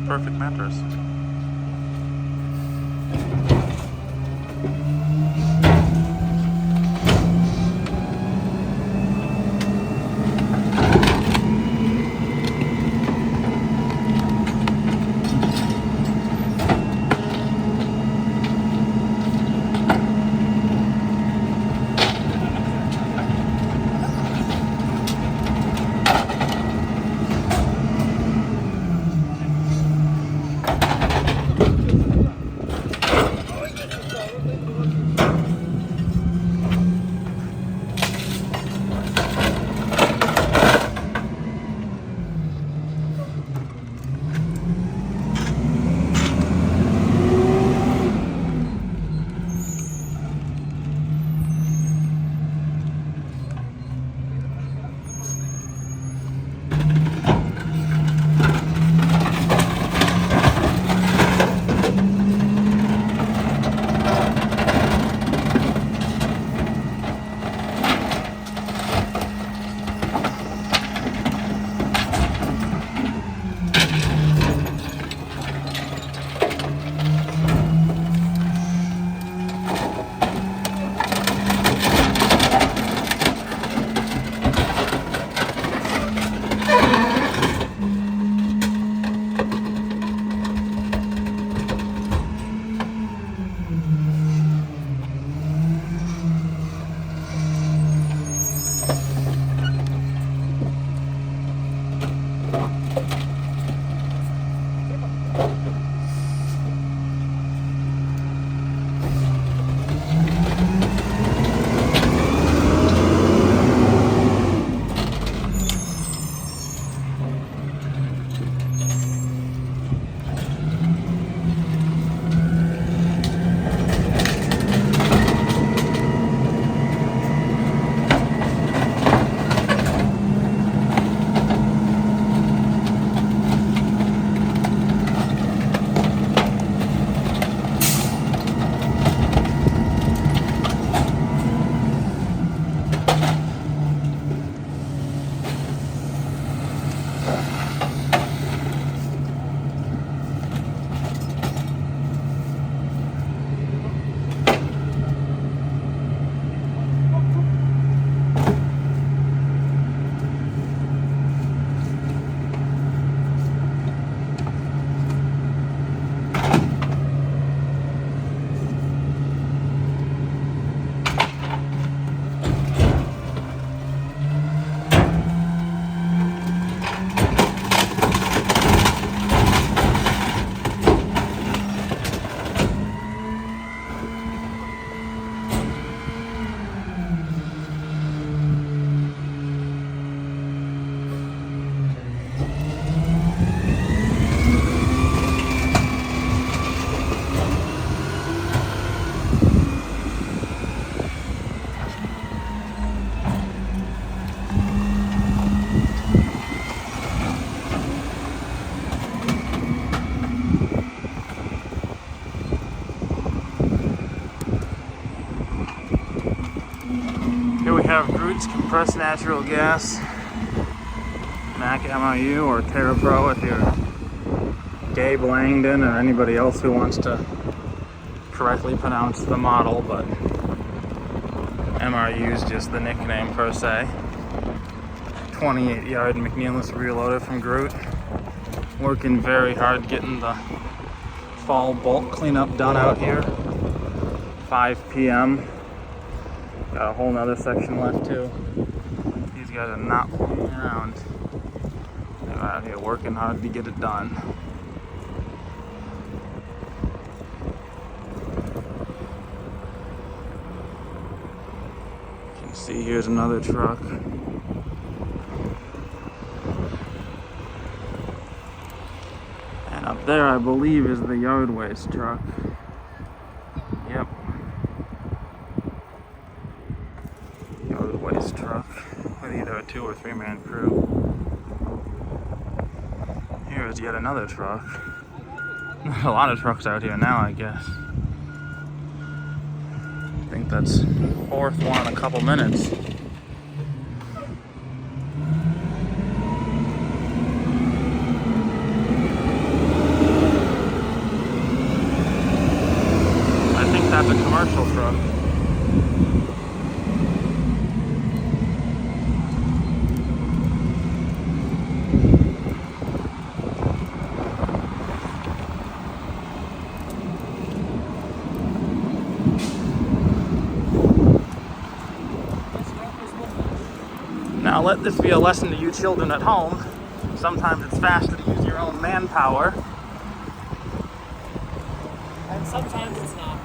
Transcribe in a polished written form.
Perfect mattress. Here we have Groot's compressed natural gas, Mack MRU or Terra Pro if you're Gabe Langdon or anybody else who wants to correctly pronounce the model, but MRU is just the nickname per se. 28-yard McNeilus reloader from Groot. Working very hard getting the fall bulk cleanup done out here. 5 p.m. Got a whole nother section left too. These guys are not playing around. They're out here working hard to get it done. You can see here's another truck. there, I believe, is the yard waste truck. Yep. Yard waste truck with either a 2 or 3 man crew. Here is yet another truck. A lot of trucks out here now, I guess. I think that's 4th one in a couple minutes. I think that's a commercial truck. Now let this be a lesson to you children at home. Sometimes it's faster to use your own manpower. And sometimes it's not.